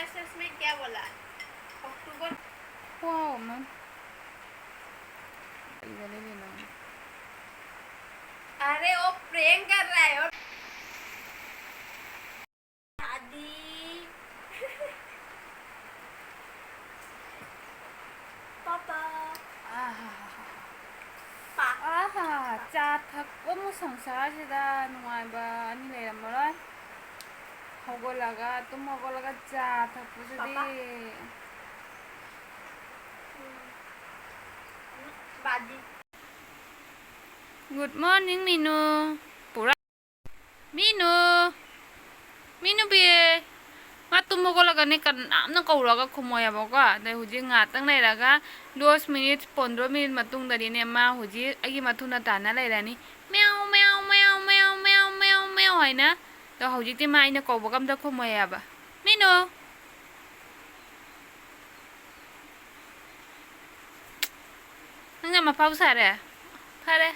Message में क्या बोला अक्टूबर wow man इधर ही ना अरे वो प्रैंक कर रहा है दादी पापा पा चा थꯛꯄ ꯑꯃ ꯁꯪꯁꯥꯔꯁꯤꯗ ꯅꯨꯡꯉꯥꯏꯕ ꯑꯅꯤ ꯂꯩꯔꯝꯃꯔꯣꯏ ꯍꯧꯒꯠꯂꯒ ꯍꯧꯒꯠꯂꯒ ꯆꯥ ꯊꯛꯄꯁꯤꯗꯤ बाजी Good morning Minu pura Minu Minu biye nga tumogolaga ne kanamna kauraga khumoyabako dai huji nga tang leiraga 2 minutes 15 minute matungdari ne ma huji agi mathuna tana leirani meow meow meow meow meow meow meow haina to huji ti ma ina kawbagam da khumoyaba Minu nang ma pau sare pare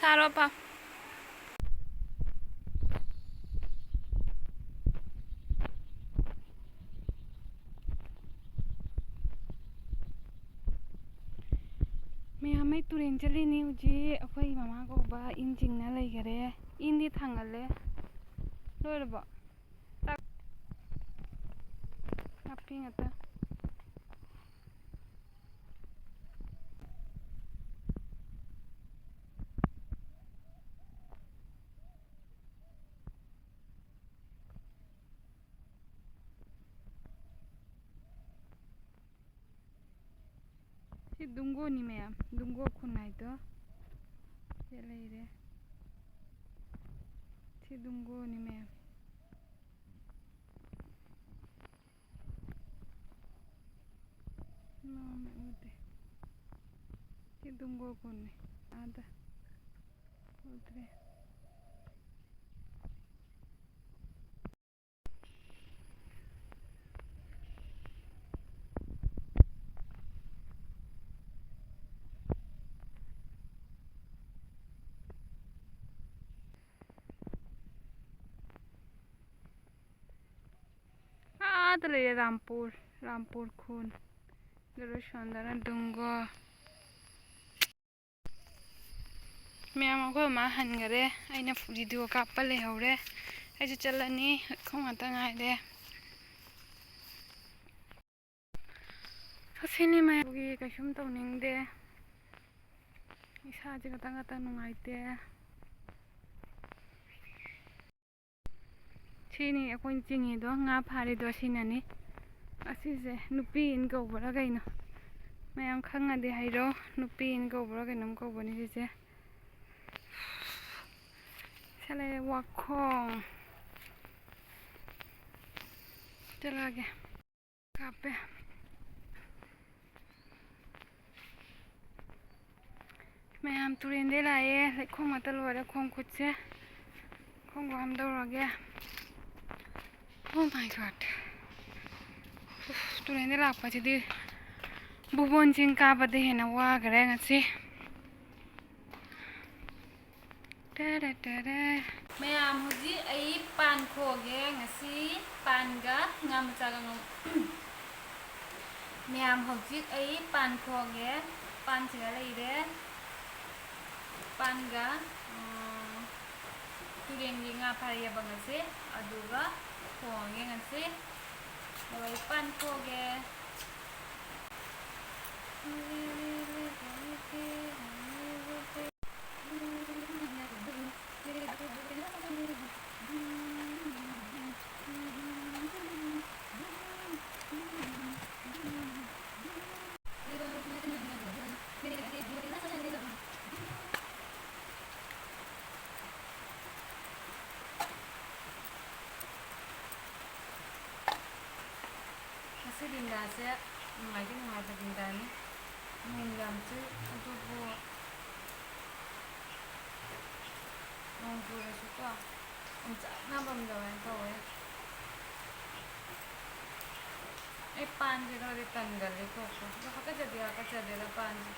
saro pa मैं हमें तुरंत चली नहीं मुझे अखोई मामा को बा इन चिंगना लई करे इन दी थांगले लोर बा तक अपी आता si dungo ni मैं dungo खुनाई तो ये लई रे si dungo ni मैं no me ude si dungo खुने आधा उतरे तो ले रामपुर रामपुर खून जरूर शानदार दूंगा मैं हमको माँ हंगरे आइना वीडियो का पले हो रे ऐसे चलनी खोमा तंगाई दे फसिनी मैं बुगी कशुम तो निंग दे इसा जगह तंगा तंग नुंगाई दे सीनी अकोन चिंगी दो nga phari do sinani asise nupi in go bora gaino mayam khanga de hairo nupi in go bora gainam go boni sise sale wakhong chalage kape mayam turin de laye le khong mata lore khong khutse khong go ham dawrage oh my god turin de lakpa chidi bubon jing ka ba de hena wa gare ngasi tada mayam huji ai pan khoge ngasi pan ga ngam chaga ngam mayam huji ai pan khoge pan chiga leire pan ga turin gi nga phari ba ngasi aduga khoge ngasi ai pan khoge dindaase numaiti numaita dindani nunglamtu adubu nungpura suka na bamdawan kawe e panji no de tangale koko haka jadi la panji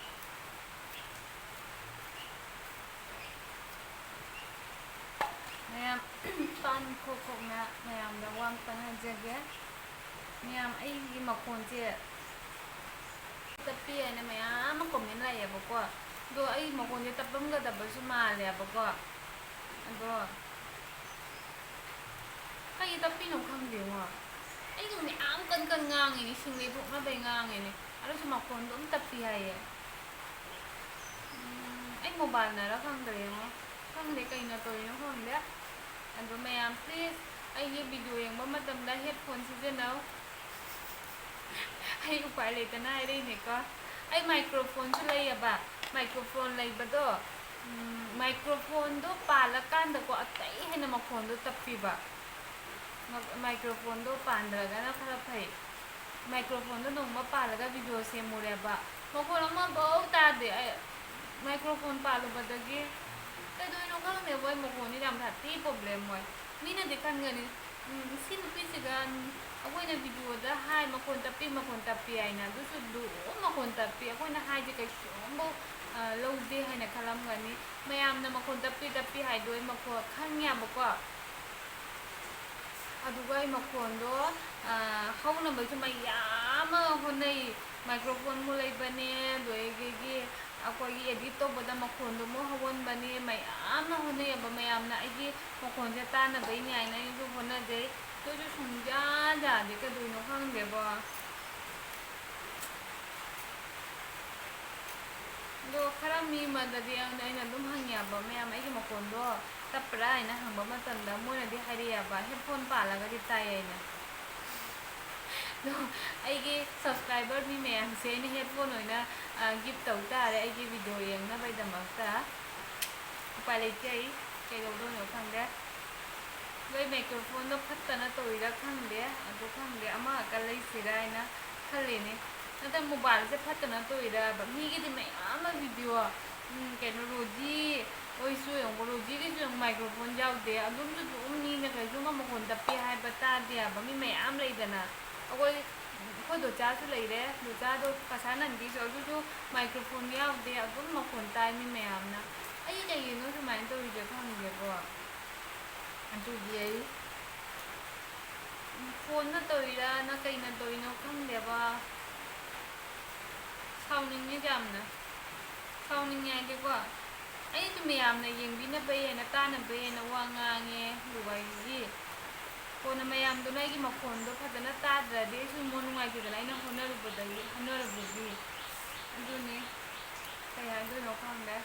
mayam pan koko na mayam da wang tangan jage ꯃꯌꯥꯝ ꯑꯩꯒꯤ ꯃꯈꯣꯟꯁꯦ ꯇꯞꯄꯤ ꯍꯥꯏꯅ ꯃꯌꯥꯝ ꯑꯃ comment ꯂꯩꯌꯦꯕꯀꯣ ꯑꯗꯣ ꯑꯩ ꯃꯈꯣꯟꯁꯦ ꯇꯞꯄꯝꯒꯗꯕꯁꯨ ꯃꯥꯜꯂꯦꯕꯀꯣ ꯑꯗꯣ ꯀꯩ ꯇꯞꯄꯤꯅꯣ ꯈꯪꯗꯦꯉꯣ ꯑꯩꯁꯨ ꯃꯌꯥꯝ ꯀꯟ ꯉꯥꯡꯉꯤꯅꯤ ꯁꯤꯡꯂꯩ ꯊꯣꯛꯅꯕꯩ ꯉꯥꯡꯉꯤꯅꯤ ꯑꯗꯨꯁꯨ ꯃꯈꯣꯟꯗꯣ ꯑꯗꯨꯝ ꯇꯞꯄꯤ ꯍꯥꯏꯌꯦ ꯑꯩ ꯃꯣꯕꯥꯏꯜꯅꯔ ꯈꯪꯗ꯭ꯔꯦꯉꯣ ꯈꯪꯗꯦ ꯀꯩꯅ ꯇꯧꯔꯤꯅꯣ ꯈꯪꯗꯦ ꯑꯗꯣ ꯃꯌꯥꯝ ꯄ꯭ꯂꯤꯖ ꯑꯩꯒꯤ ꯚꯤꯗꯤꯑꯣ ꯌꯦꯡꯕ ꯃꯇꯝꯗ ꯍꯦꯠꯐꯣꯟ ꯁꯤꯖꯤꯟꯅꯧ ꯑꯩ ꯎꯄꯥꯏ ꯂꯩꯇꯅ ꯍꯥꯏꯔꯛꯏꯅꯦꯀꯣ ꯑꯩ ꯃꯥꯏꯀ꯭ꯔꯣꯐꯣꯟꯁꯨ ꯂꯩꯌꯦꯕ ꯃꯥꯏꯀ꯭ꯔꯣꯐꯣꯟ ꯂꯩꯕꯗꯣ ꯃꯥꯏꯀ꯭ꯔꯣꯐꯣꯟꯗꯣ ꯄꯥꯜꯂꯀꯥꯟꯗꯀꯣ ꯑꯇꯩ ꯍꯦꯟꯅ ꯃꯈꯣꯟꯗꯣ ꯇꯞꯄꯤꯕ ꯃꯥꯏꯀ꯭ꯔꯣꯐꯣꯟꯗꯣ ꯄꯥꯟꯗ꯭ꯔꯒꯅ ꯈꯔ ꯐꯩ ꯃꯥꯏꯀ꯭ꯔꯣꯐꯣꯟꯗꯣ ꯅꯣꯡꯃ ꯄꯥꯜꯂꯒ ꯚꯤꯗꯤꯑꯣ ꯁꯦꯝꯃꯨꯔꯦꯕ ꯃꯈꯣꯟ ꯑꯃꯐꯧ ꯇꯥꯗꯦ ꯑꯩ ꯃꯥꯏꯀ꯭ꯔꯣꯐꯣꯟ ꯄꯥꯜꯂꯨꯕꯗꯒꯤ ꯀꯩꯗꯧꯔꯤꯅꯣ ꯈꯪꯗꯦꯕ ꯑꯩ ꯃꯈꯣꯟꯁꯦ ꯌꯥꯝ ꯊꯤ ꯄ꯭ꯔꯣꯕ꯭ꯂꯦꯝ ꯑꯣꯏ ꯃꯤꯅꯗꯤ ꯈꯟꯒꯅꯤ ꯁꯤ ꯅꯨꯄꯤꯁꯤꯒ ꯑꯩꯈꯣꯏꯅ ꯚꯤꯗꯤꯑꯣꯗ ꯍꯥꯏ ꯃꯈꯣꯟ ꯇꯞꯄꯤ ꯍꯥꯏꯅ ꯑꯗꯨꯁꯨ ꯑꯗꯨꯝ ꯃꯈꯣꯟ ꯇꯞꯄꯤ ꯑꯩꯈꯣꯏꯅ ꯍꯥꯏꯁꯦ ꯀꯩꯁꯨꯝꯐꯧ ꯂꯧꯗꯦ ꯍꯥꯏꯅ ꯈꯜꯂꯝꯒꯅꯤ ꯃꯌꯥꯝꯅ ꯃꯈꯣꯟ ꯇꯞꯄꯤ ꯍꯥꯏꯗꯣ ꯑꯩ ꯃꯈꯣꯟ ꯈꯪꯉꯦꯕꯀꯣ ꯑꯗꯨꯒ ꯑꯩ ꯃꯈꯣꯟꯗꯣ ꯍꯧꯅꯕꯁꯨ ꯃꯌꯥꯝ ꯑꯃ ꯍꯣꯠꯅꯩ ꯃꯥꯏꯀ꯭ꯔꯣꯐꯣꯟꯃꯨꯛ ꯂꯩꯕꯅꯦ ꯑꯗꯨꯗꯒꯤ ꯑꯩꯈꯣꯏꯒꯤ ꯑꯦꯗꯤꯠ ꯇꯧꯕꯗ ꯃꯈꯣꯟꯗꯣ ꯑꯃꯨꯛ ꯍꯧꯍꯟꯕꯅꯦ ꯃꯌꯥꯝꯅ ꯍꯣꯠꯅꯩꯑꯕ ꯃꯌꯥꯝꯅ ꯑꯩꯒꯤ ꯃꯈꯣꯟꯁꯦ ꯇꯥꯟꯅꯕꯩꯅꯦ ꯍꯥꯏꯅ ꯑꯩꯁꯨ ꯍꯣꯠꯅꯖꯩ ꯑꯗꯨꯁꯨ ꯁꯨꯡꯌꯥ ꯌꯥꯗꯦ ꯀꯩꯗꯧꯔꯤꯅꯣ ꯈꯪꯗꯦꯕ ꯑꯗꯣ ꯈꯔ ꯃꯤ ꯑꯃꯗꯗꯤ ꯑꯩꯅ ꯑꯗꯨꯝ ꯍꯪꯉꯦꯕ ꯃꯌꯥꯝ ꯑꯩꯒꯤ ꯃꯈꯣꯟꯗꯣ ꯇꯞꯄ꯭ꯔꯥ ꯍꯥꯏꯅ ꯍꯪꯕ ꯃꯇꯝꯗ ꯃꯣꯏꯅꯗꯤ ꯍꯥꯏꯔꯛꯑꯦꯕ ꯍꯦꯠꯐꯣꯟ ꯄꯥꯜꯂꯒꯗꯤ ꯇꯥꯏ ꯍꯥꯏꯅ ꯑꯗꯣ ꯑꯩꯒꯤ ꯁꯕꯁꯀ꯭ꯔꯥꯏꯕꯔ ꯃꯤ ꯃꯌꯥꯝꯁꯦ ꯑꯩꯅ ꯍꯦꯠꯐꯣꯟ ꯑꯣꯏꯅ ꯒꯤꯐ ꯇꯧ ꯇꯥꯔꯦ ꯑꯩꯒꯤ ꯚꯤꯗꯤꯑꯣ ꯌꯦꯡꯅꯕꯒꯤꯗꯃꯛꯇ ꯎꯄꯥꯏ ꯂꯩꯇꯦ ꯑꯩ ꯀꯩꯗꯧꯗꯣꯏꯅꯣ ꯈꯪꯗꯦ ꯅꯣꯏ ꯃꯥꯏꯀ꯭ꯔꯣꯐꯣꯟꯗꯣ ꯐꯠꯇꯅ ꯇꯧꯔꯤꯔꯥ ꯈꯪꯗꯦ ꯑꯗꯨ ꯈꯪꯗꯦ ꯑꯃꯈꯛ ꯂꯩꯁꯤꯔꯥ ꯍꯥꯏꯅ ꯈꯜꯂꯤꯅꯤ ꯅꯠꯇ꯭ꯔ ꯃꯣꯕꯥꯏꯜꯁꯦ ꯐꯠꯇꯅ ꯇꯧꯔꯤꯔꯕ ꯃꯤꯒꯤꯗꯤ ꯃꯌꯥꯝ ꯑꯃ ꯚꯤꯗꯤꯑꯣ ꯀꯩꯅꯣ ꯔꯣꯖꯤ ꯍꯣꯏꯁꯨ ꯌꯦꯡꯉꯣ ꯔꯣꯖꯤꯒꯤꯁꯨ ꯃꯥꯏꯀ꯭ꯔꯣꯐꯣꯟ ꯌꯥꯎꯗꯦ ꯑꯗꯨꯝꯁꯨ ꯑꯗꯨꯝ ꯃꯤꯅ ꯀꯩꯁꯨ ꯃꯈꯣꯟ ꯇꯞꯄꯤ ꯍꯥꯏꯕ ꯇꯥꯗꯦ ꯍꯥꯏꯕ ꯃꯤ ꯃꯌꯥꯝ ꯂꯩꯗꯅ ꯑꯩꯈꯣꯏ ꯗꯣꯆꯥꯁꯨ ꯂꯩꯔꯦ ꯗꯣꯆꯥꯗꯣ ꯄꯩꯁꯥ ꯅꯟꯕꯤꯁꯨ ꯑꯗꯨꯁꯨ ꯃꯥꯏꯀ꯭ꯔꯣꯐꯣꯟ ꯌꯥꯎꯗꯦ ꯑꯗꯨꯝ ꯃꯈꯣꯟ ꯇꯥꯏ ꯃꯤ ꯃꯌꯥꯝꯅ ꯑꯩ ꯀꯩꯒꯤꯅꯣ ꯁꯨꯃꯥꯏꯅ ꯇꯧꯔꯤꯁꯦ ꯈꯪꯗꯦꯀꯣ ꯑꯗꯨꯒꯤ ꯑꯩ ꯐꯣꯟꯅ ꯇꯧꯔꯤꯔꯥ ꯅ ꯀꯩꯅ ꯇꯧꯔꯤꯅꯣ ꯈꯪꯗꯦꯕ ꯁꯥꯎꯅꯤꯡꯉꯦ ꯌꯥꯝꯅ ꯁꯥꯎꯅꯤꯡꯉꯦ ꯍꯥꯏꯗꯤꯀꯣ ꯑꯩꯁꯨ ꯃꯌꯥꯝꯅ ꯌꯦꯡꯕꯤꯅꯕꯩ ꯍꯦꯟꯅ ꯇꯥꯅꯕꯩ ꯍꯦꯟꯅ ꯋꯥ ꯉꯥꯡꯉꯦ ꯑꯗꯨꯒ ꯑꯩꯒꯤ ꯀꯣꯟꯅ ꯃꯌꯥꯝꯗꯨꯅ ꯑꯩꯒꯤ ꯃꯈꯣꯟꯗꯣ ꯐꯖꯅ ꯇꯥꯗ꯭ꯔꯗꯤ ꯑꯩꯁꯨ ꯅꯨꯡꯉꯥꯏꯇꯦꯗꯅ ꯑꯩꯅ ꯍꯣꯠꯅꯔꯨꯕꯒꯤ ꯑꯗꯨꯅꯤ ꯀꯩ ꯍꯥꯏꯗꯣꯏꯅꯣ ꯈꯪꯗꯦ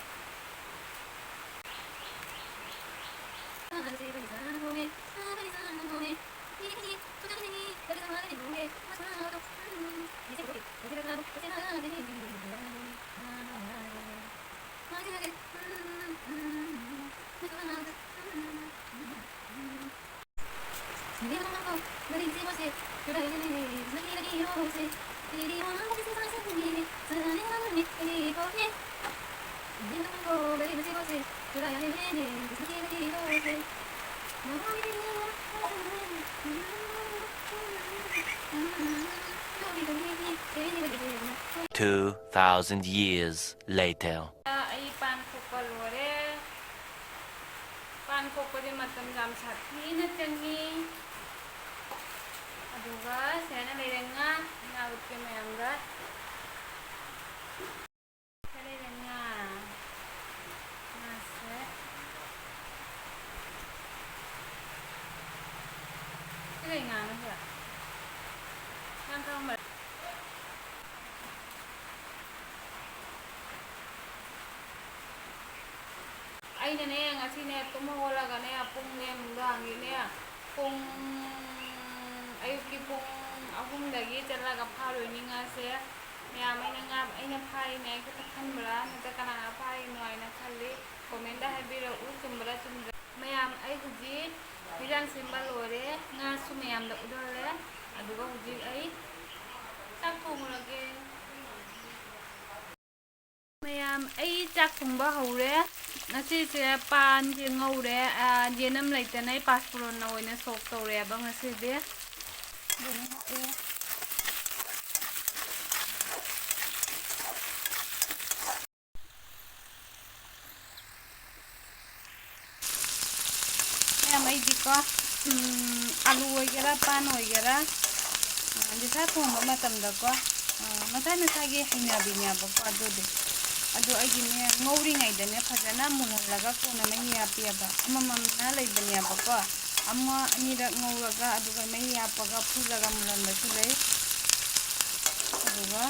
Two thousand years later. ꯑꯩ ꯄꯥꯟ ꯈꯣꯛꯄ ꯂꯣꯏꯔꯦ ꯄꯥꯟ ꯈꯣꯛꯄꯗꯤ ꯃꯇꯝ ꯌꯥꯝ ꯁꯥꯊꯤꯅ ꯆꯪꯉꯤ ꯑꯗꯨꯒ ꯁꯦꯅ ꯂꯩꯔꯦ ꯉꯥ ꯎꯠꯀꯦ ꯃꯌꯥꯝꯒ ꯂꯩꯔꯦ ꯉꯥꯁꯦ ꯀꯩ ꯉꯥꯅꯣ ꯁꯤꯗ ꯅꯪ ꯈꯪꯕ꯭ꯔꯥ ꯑꯩꯅꯅꯦ ꯉꯁꯤꯅꯦ ꯇꯨꯝ ꯍꯧꯒꯠꯂꯒꯅꯦ ꯄꯨꯡꯅꯦ ꯅꯨꯡꯗꯥꯡꯒꯤꯅꯦ ꯄꯨꯡ ꯑꯌꯨꯛꯀꯤ ꯄꯨꯡ 3ꯗꯒꯤ ꯆꯠꯂꯒ ꯐꯥꯔꯨꯏꯅꯤ ꯉꯥꯁꯦ ꯃꯌꯥꯝ ꯑꯩꯅ ꯐꯥꯔꯤꯅꯦ ꯑꯩ ꯈꯛꯇ ꯈꯟꯕ꯭ꯔꯥ ꯅꯠꯇ꯭ꯔꯒ ꯀꯅꯥꯅ ꯐꯥꯔꯤꯅꯣ ꯍꯥꯏꯅ ꯈꯜꯂꯤ ꯀꯣꯃꯦꯟꯗ ꯍꯥꯏꯕꯤꯔꯛꯎ ꯆꯨꯝꯕ꯭ꯔꯥ ꯆꯨꯝꯗ꯭ꯔꯥ ꯃꯌꯥꯝ ꯑꯩ ꯍꯧꯖꯤꯛ ꯍꯤꯟꯖꯥꯡ ꯁꯦꯝꯕ ꯂꯣꯏꯔꯦ ꯉꯥꯁꯨ ꯃꯌꯥꯝꯗ ꯎꯠꯍꯜꯂꯦ ꯑꯗꯨꯒ ꯍꯧꯖꯤꯛ ꯑꯩ ꯆꯥꯛ ꯊꯣꯡꯉꯨꯔꯒꯦ ꯃꯌꯥꯝ ꯑꯩ ꯆꯥꯛ ꯊꯣꯡꯕ ꯍꯧꯔꯦ ꯉꯁꯤꯁꯦ ꯄꯥꯟꯁꯦ ꯉꯧꯔꯦ ꯌꯦꯅꯝ ꯂꯩꯇꯅ ꯑꯩ ꯄꯥꯁꯄꯣꯔꯣꯟꯅ ꯑꯣꯏꯅ ꯁꯣꯛ ꯇꯧꯔꯦꯕ ꯉꯁꯤꯗꯤ ꯃꯌꯥꯝ ꯑꯩꯗꯤꯀꯣ ꯑꯂꯨ ꯑꯣꯏꯒꯦꯔꯥ ꯄꯥꯟ ꯑꯣꯏꯒꯦꯔꯥ ꯌꯦꯟꯁꯥ ꯊꯣꯡꯕ ꯃꯇꯝꯗꯀꯣ ꯃꯁꯥ ꯃꯁꯥꯒꯤ ꯍꯩꯅꯕꯤꯅꯦꯕꯀꯣ ꯑꯗꯨꯗꯤ ꯑꯗꯣ ꯑꯩꯒꯤꯅꯦ ꯉꯧꯔꯤꯉꯩꯗꯅꯦ ꯐꯖꯅ ꯃꯨꯜꯍꯜꯂꯒ ꯀꯣꯟꯅ ꯃꯍꯤ ꯍꯥꯞꯄꯤꯑꯕ ꯑꯃꯃꯝꯅ ꯂꯩꯕꯅꯦꯕꯀꯣ ꯑꯃ ꯑꯅꯤꯔꯛ ꯉꯧꯔꯒ ꯑꯗꯨꯒ ꯃꯍꯤ ꯍꯥꯞꯄꯒ ꯐꯨꯠꯂꯒ ꯃꯨꯜꯍꯟꯕꯁꯨ ꯂꯩ ꯑꯗꯨꯒ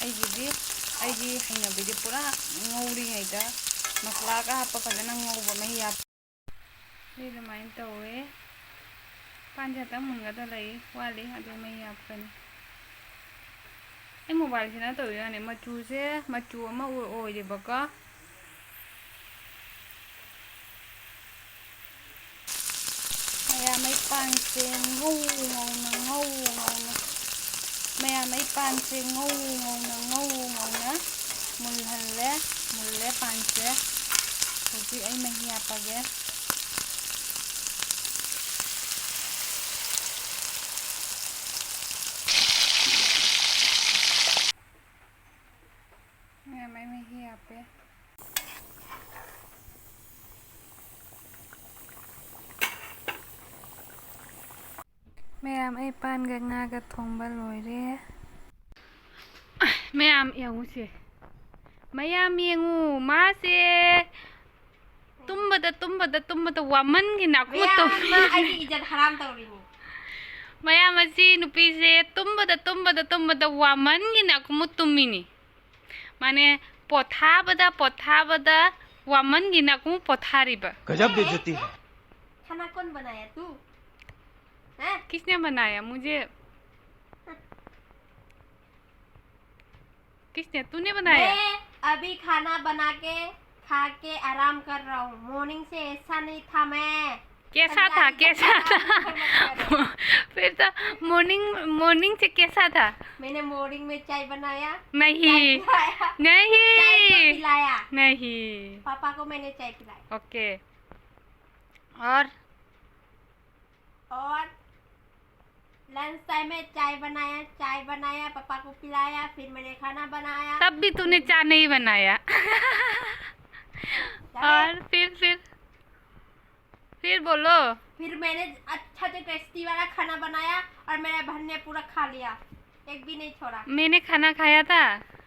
ꯑꯩꯒꯤ ꯍꯩꯅꯕꯤꯗꯤ ꯄꯨꯔꯥ ꯉꯧꯔꯤꯉꯩꯗ ꯃꯁꯂꯥꯒ ꯍꯥꯞꯄ ꯐꯖꯅ ꯉꯧꯕ ꯃꯍꯤ ꯍꯥꯞꯄ ꯑꯗꯨꯃꯥꯏꯅ ꯇꯧꯋꯦ ꯄꯥꯟꯁꯦ ꯈꯛꯇꯪ ꯃꯨꯟꯒꯗ ꯂꯩ ꯋꯥꯠꯂꯤ ꯑꯗꯨ ꯃꯍꯤ ꯍꯥꯞꯀꯅꯤ ꯑꯩ ꯃꯣꯕꯥꯏꯜꯁꯤꯅ ꯇꯧꯔꯤꯅꯦ ꯃꯆꯨꯁꯦ ꯃꯆꯨ ꯑꯃ ꯑꯣꯏꯔꯦꯕꯀꯣ ꯃꯌꯥꯝ ꯄꯥꯟꯁꯦ ꯃꯌꯥꯝ ꯄꯥꯟꯁꯦ ꯉꯧꯅ ꯃꯨꯜꯂꯦ ꯄꯥꯟꯁꯦ ꯍꯧꯖꯤꯛ ꯑꯩ ꯃꯍꯤ ꯍꯥꯞꯄꯒꯦ mày mày hiệp ấy ꯃꯌꯥꯝ ꯑꯩ ꯄꯥꯟꯒ ꯉꯥꯒ ꯊꯣꯡꯕ ꯂꯣꯏꯔꯦ ꯃꯌꯥꯝ ꯌꯦꯡꯉꯨꯁꯦ ꯃꯌꯥꯝ ꯌꯦꯡꯉꯨ ꯃꯥꯁꯦ ꯇꯨꯝꯕꯗ ꯋꯥꯃꯟꯒꯤꯅ ꯑꯩꯒꯤ ꯏꯖꯠ ꯍꯔꯥꯝ ꯇꯧꯔꯤꯅꯤ ꯃꯌꯥꯝ ꯑꯁꯤ ꯅꯨꯄꯤꯁꯦ ꯇꯨꯝꯕꯗ ꯋꯥꯃꯟꯒꯤꯅ ꯀꯨꯃꯨꯠ ꯇꯨꯝꯃꯤꯅꯤ माने पोथाबदा वामन गिना को पोथारिबा गजब बेइज्जती है खाना कौन बनाया तू हैं किसने बनाया मुझे किसने तूने बनाया मैं अभी खाना बना के खा के आराम कर रहा हूँ मॉर्निंग से ऐसा नहीं था मैं कैसा था फिर तो मॉर्निंग से कैसा था मैंने मॉर्निंग में चाय बनाया नहीं चाय पिलाया नहीं पापा को मैंने चाय पिलाया ओके और लंच टाइम में चाय बनाया पापा को पिलाया फिर मैंने खाना बनाया तब भी तूने चाय नहीं बनाया और फिर बोलो फिर मैंने अच्छा से टेस्टी वाला खाना बनाया और मेरे बहन ने पूरा खा लिया एक भी नहीं छोड़ा मैंने खाना खाया था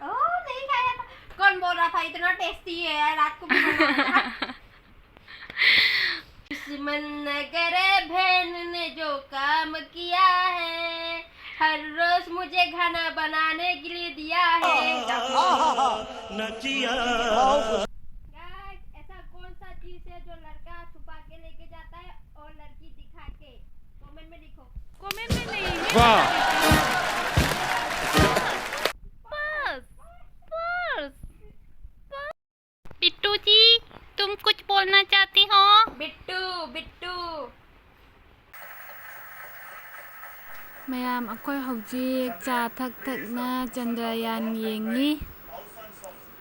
ओह नहीं खाया था कौन बोल रहा था इतना टेस्टी है यार रात को भी बनाया दुश्मन न करे बहन ने जो काम किया है हर रोज मुझे खाना बनाने के लिए दिया है ऐसा कौन सा चीज है जो लड़का छुपा के लेके जाता है और लड़की दिखा के कमेंट में लिखो कमेंट में नहीं वाह बिट्टू जी तुम कुछ बोलना चाहती हो बिट्टू ꯃꯌꯥꯝ ꯑꯩꯈꯣꯏ ꯍꯧꯖꯤꯛ ꯆꯥ ꯊꯛꯅ ꯆꯟꯗ꯭ꯔꯌꯥꯟ ꯌꯦꯡꯉꯤ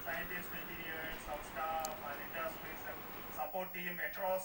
scientists, engineers, some staff and industries and support team across